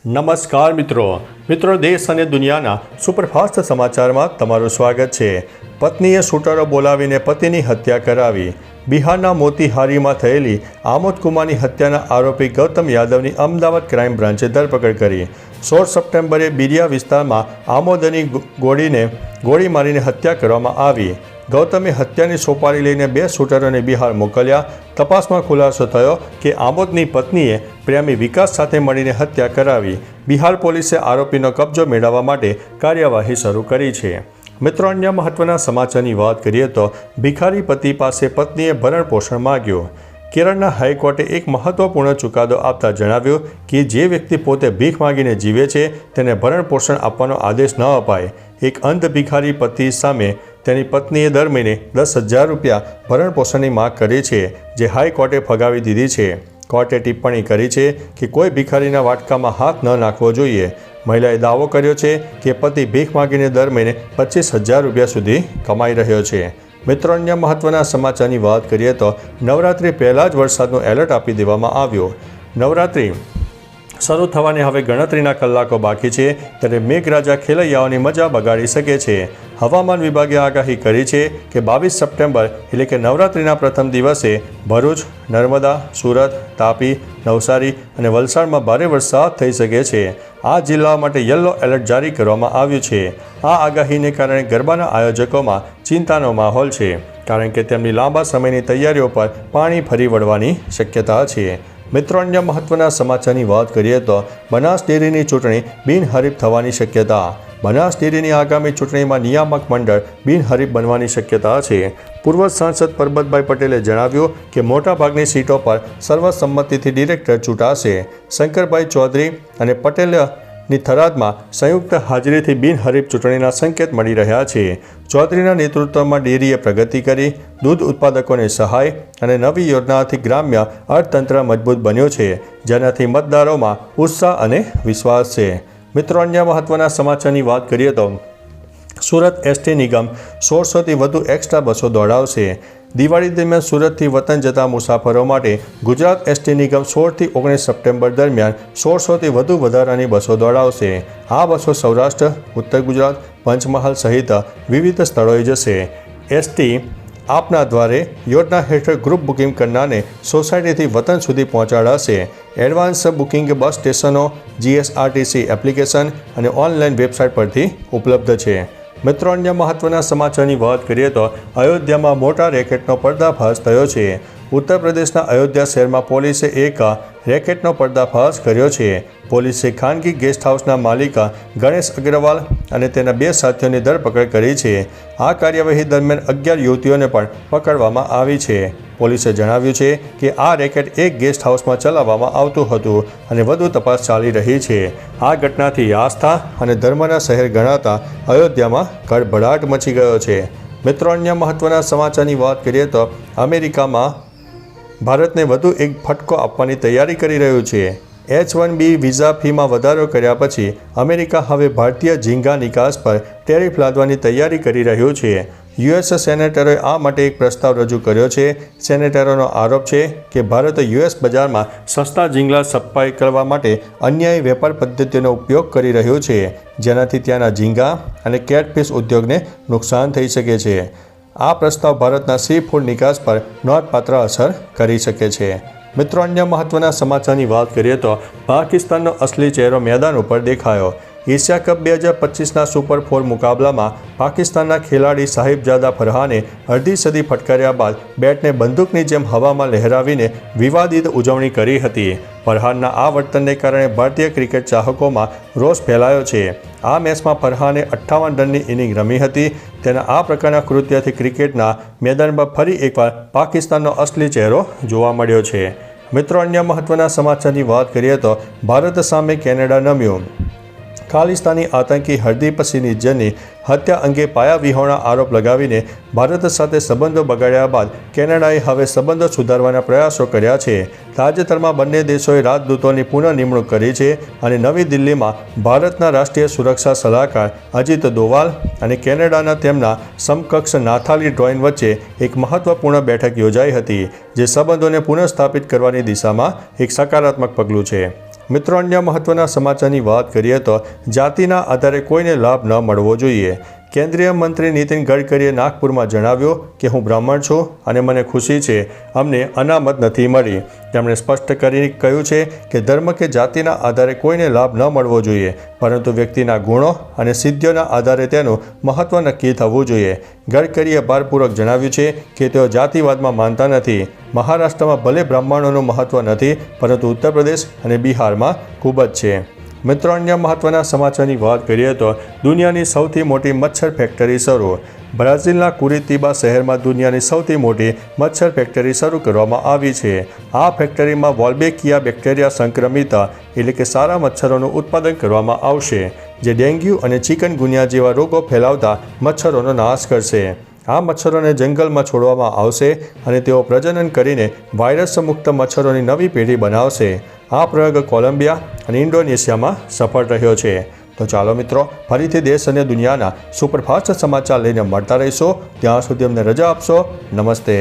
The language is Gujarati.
નમસ્કાર મિત્રો દેશ અને દુનિયાના સુપરફાસ્ટ સમાચારમાં તમારું સ્વાગત છે। પત્નીએ શૂટરો બોલાવીને પતિની હત્યા કરાવી। બિહારના મોતીહારીમાં થયેલી આમોદ કુમારની હત્યાના આરોપી ગૌતમ યાદવની અમદાવાદ ક્રાઇમ બ્રાન્ચે ધરપકડ કરી। 16 સપ્ટેમ્બરે બિરિયા વિસ્તારમાં આમોદની ગોળી મારીને હત્યા કરવામાં આવી। ગૌતમે હત્યાની સોપારી લઈને 2 શૂટરોને બિહાર મોકલ્યા। તપાસમાં ખુલાસો થયો કે આમોદની પત્નીએ પ્રેમી વિકાસ સાથે મળીને હત્યા કરાવી। બિહાર પોલીસે આરોપીનો કબજો મેળવવા માટે કાર્યવાહી શરૂ કરી છે। મિત્રો, અન્ય મહત્વના સમાચારની વાત કરીએ તો ભિખારી પતિ પાસે પત્નીએ ભરણ પોષણ માગ્યું। કેરળના હાઈકોર્ટે એક મહત્વપૂર્ણ ચુકાદો આપતા જણાવ્યું કે જે વ્યક્તિ પોતે ભીખ માંગીને જીવે છે તેને ભરણ પોષણ આપવાનો આદેશ ન અપાય। એક અંધ ભિખારી પતિ સામે તેની પત્નીએ દર મહિને 10,000 રૂપિયા ભરણ પોષણની માગ કરી છે, જે હાઈકોર્ટે ફગાવી દીધી છે। કોર્ટે ટિપ્પણી કરી છે કે કોઈ ભિખારીના વાટકામાં હાથ ન નાખવો જોઈએ। મહિલાએ દાવો કર્યો છે કે પતિ ભીખ માગીને દર મહિને 25,000 રૂપિયા સુધી કમાઈ રહ્યો છે। મિત્રો, અન્ય મહત્વના સમાચારની વાત કરીએ તો નવરાત્રિ પહેલાં જ વરસાદનું એલર્ટ આપી દેવામાં આવ્યું। નવરાત્રિ શરૂ થવાને હવે ગણતરીના કલાકો બાકી છે, ત્યારે મેઘરાજા ખેલૈયાઓની મજા બગાડી શકે છે। હવામાન વિભાગે આગાહી કરી છે કે 22 સપ્ટેમ્બર એટલે કે નવરાત્રિના પ્રથમ દિવસે ભરૂચ, નર્મદા, સુરત, તાપી, નવસારી અને વલસાડમાં ભારે વરસાદ થઈ શકે છે। આ જિલ્લાઓ માટે યલો એલર્ટ જારી કરવામાં આવ્યું છે। આ આગાહીને કારણે ગરબાના આયોજકોમાં ચિંતાનો માહોલ છે, કારણ કે તેમની લાંબા સમયની તૈયારીઓ પર પાણી ફરી વળવાની શક્યતા છે। મિત્રો, અન્ય મહત્વના સમાચારની વાત કરીએ તો બનાસ ડેરીની ચૂંટણી બિનહરીફ થવાની શક્યતા। બનાસ ડેરીની આગામી ચૂંટણીમાં નિયામક મંડળ બિનહરીફ બનવાની શક્યતા છે। પૂર્વ સાંસદ પરબતભાઈ પટેલે જણાવ્યું કે મોટાભાગની સીટો પર સર્વસંમતિથી ડિરેક્ટર ચૂંટાશે। શંકરભાઈ ચૌધરી અને પટેલની થરાદમાં સંયુક્ત હાજરીથી બિનહરીફ ચૂંટણીના સંકેત મળી રહ્યા છે। ચૌધરીના નેતૃત્વમાં ડેરીએ પ્રગતિ કરી, દૂધ ઉત્પાદકોને સહાય અને નવી યોજનાઓથી ગ્રામ્ય અર્થતંત્ર મજબૂત બન્યું છે, જેનાથી મતદારોમાં ઉત્સાહ અને વિશ્વાસ છે। મિત્રો, અન્ય મહત્વના સમાચારની વાત કરીએ તો સુરત એસટી નિગમ 1600થી વધુ એક્સ્ટ્રા બસો દોડાવશે। દિવાળી દરમિયાન સુરતથી વતન જતા મુસાફરો માટે ગુજરાત એસટી નિગમ 16થી 19 સપ્ટેમ્બર દરમિયાન 1600થી વધુ વધારાની બસો દોડાવશે। આ બસો સૌરાષ્ટ્ર, ઉત્તર ગુજરાત, પંચમહાલ સહિત વિવિધ સ્થળોએ જશે। એસટી આપના દ્વારે યોજના હેઠળ ગ્રુપ બુકિંગ કરનારને સોસાયટીથી વતન સુધી પહોંચાડાશે। એડવાન્સ બુકિંગ બસ સ્ટેશનો, જીએસઆરટીસી એપ્લિકેશન અને ઓનલાઈન વેબસાઇટ પરથી ઉપલબ્ધ છે। મિત્રો, અન્ય મહત્વના સમાચારની વાત કરીએ તો અયોધ્યામાં મોટા રેકેટનો પર્દાફાશ થયો છે। ઉત્તર પ્રદેશના અયોધ્યા શહેરમાં પોલીસે એક રેકેટનો પર્દાફાશ કર્યો છે। પોલીસે ખાનગી ગેસ્ટ હાઉસના માલિક ગણેશ અગ્રવાલ અને તેના 2 સાથીઓની ધરપકડ કરી છે। આ કાર્યવાહી દરમિયાન 11 યુવતીઓને પણ પકડવામાં આવી છે। પોલીસે જણાવ્યું છે કે આ રેકેટ એક ગેસ્ટ હાઉસમાં ચલાવવામાં આવતું હતું અને વધુ તપાસ ચાલી રહી છે। આ ઘટનાથી આસ્થા અને ધર્મના શહેર ગણાતા અયોધ્યામાં ખળભળાટ મચી ગયો છે। મિત્રો, અન્ય મહત્વના સમાચારની વાત કરીએ તો અમેરિકામાં ભારતને વધુ એક ફટકો આપવાની તૈયારી કરી રહ્યું છે। H-1B વિઝા ફીમાં વધારો કર્યા પછી અમેરિકા હવે ભારતીય ઝીંગા નિકાસ પર ટેરિફ લાદવાની તૈયારી કરી રહ્યું છે। યુએસ સેનેટરોએ આ માટે એક પ્રસ્તાવ રજૂ કર્યો છે। સેનેટરોનો આરોપ છે કે ભારત યુએસ બજારમાં સસ્તા ઝીંગા સપ્લાય કરવા માટે અન્યાયી વેપાર પદ્ધતિનો ઉપયોગ કરી રહ્યું છે, જેનાથી ત્યાંના ઝીંગા અને કેટફિશ ઉદ્યોગને નુકસાન થઈ શકે છે। આ પ્રસ્તાવ ભારતના સી ફૂડ નિકાસ પર નોંધપાત્ર અસર કરી શકે છે। મિત્રો, અન્ય મહત્વના સમાચારની વાત કરીએ તો પાકિસ્તાનનો અસલી ચહેરો મેદાન ઉપર દેખાયો। એશિયા કપ 2025ના સુપર 4 મુકાબલામાં પાકિસ્તાનના ખેલાડી સાહિબજાદા ફરહાને અડધી સદી ફટકાર્યા બાદ બેટને બંદૂકની જેમ હવામાં લહેરાવીને વિવાદિત ઉજવણી કરી હતી। ફરહાનના આ વર્તનને કારણે ભારતીય ક્રિકેટ ચાહકોમાં રોષ ફેલાયો છે। આ મેચમાં ફરહાને 58 રનની ઇનિંગ રમી હતી। તેના આ પ્રકારના કૃત્યથી ક્રિકેટના મેદાનમાં ફરી એકવાર પાકિસ્તાનનો અસલી ચહેરો જોવા મળ્યો છે। મિત્રો, અન્ય મહત્વના સમાચારની વાત કરીએ તો ભારત સામે કેનેડા નમ્યું। ખાલિસ્તાની આતંકી હરદીપ સિંહ નિજ્જરની હત્યા અંગે પાયાવિહોણા આરોપ લગાવીને ભારત સાથે સંબંધો બગાડ્યા બાદ કેનેડાએ હવે સંબંધો સુધારવાના પ્રયાસો કર્યા છે। તાજેતરમાં બંને દેશોએ રાજદૂતોની પુનઃ નિમણૂક કરી છે અને નવી દિલ્હીમાં ભારતના રાષ્ટ્રીય સુરક્ષા સલાહકાર અજીત દોવાલ અને કેનેડાના તેમના સમકક્ષ નાથાલી ડ્રોઇન વચ્ચે એક મહત્વપૂર્ણ બેઠક યોજાઈ હતી, જે સંબંધોને પુનઃસ્થાપિત કરવાની દિશામાં એક સકારાત્મક પગલું છે। મિત્રો, અન્ય મહત્વના સમાચારની વાત કરીએ તો જાતિના આધારે કોઈને લાભ ન મળવો જોઈએ. કેન્દ્રીય મંત્રી નીતિન ગડકરીએ નાગપુરમાં જણાવ્યું કે હું બ્રાહ્મણ છું અને મને ખુશી છે, અમને અનામત નથી મળી. તેમણે સ્પષ્ટ કરીને કહ્યું છે કે ધર્મ કે જાતિના આધારે કોઈને લાભ ન મળવો જોઈએ, પરંતુ વ્યક્તિના ગુણો અને સિદ્ધિઓના આધારે તેનું મહત્વ નક્કી થવું જોઈએ. ગડકરીએ ભારપૂર્વક જણાવ્યું છે કે તેઓ જાતિવાદમાં માનતા નથી. મહારાષ્ટ્રમાં ભલે બ્રાહ્મણોનું મહત્વ નથી, પરંતુ ઉત્તર પ્રદેશ અને બિહારમાં ખૂબ જ છે. મિત્રો, અન્ય મહત્વના સમાચારની વાત કરીએ તો દુનિયાની સૌથી મોટી મચ્છર ફેક્ટરી શરૂ. બ્રાઝિલના કુરિતિબા શહેરમાં દુનિયાની સૌથી મોટી મચ્છર ફેક્ટરી શરૂ કરવામાં આવી છે. આ ફેક્ટરીમાં વોલ્બેકિયા બેક્ટેરિયા સંક્રમિત એટલે કે સારા મચ્છરોનું ઉત્પાદન કરવામાં આવશે, જે ડેન્ગ્યુ અને ચિકનગુનિયા જેવા રોગો ફેલાવતા મચ્છરોનો નાશ કરશે. આ મચ્છરોને જંગલમાં છોડવામાં આવશે અને તેઓ પ્રજનન કરીને વાયરસ મુક્ત મચ્છરોની નવી પેઢી બનાવશે. આ પ્રયોગ કોલંબિયા અને ઇન્ડોનેશિયામાં સફળ રહ્યો છે. તો ચાલો મિત્રો, ફરીથી દેશ અને દુનિયાના સુપરફાસ્ટ સમાચાર લઈને મળતા રહીશો. ત્યાં સુધી અમને રજા આપશો. નમસ્તે.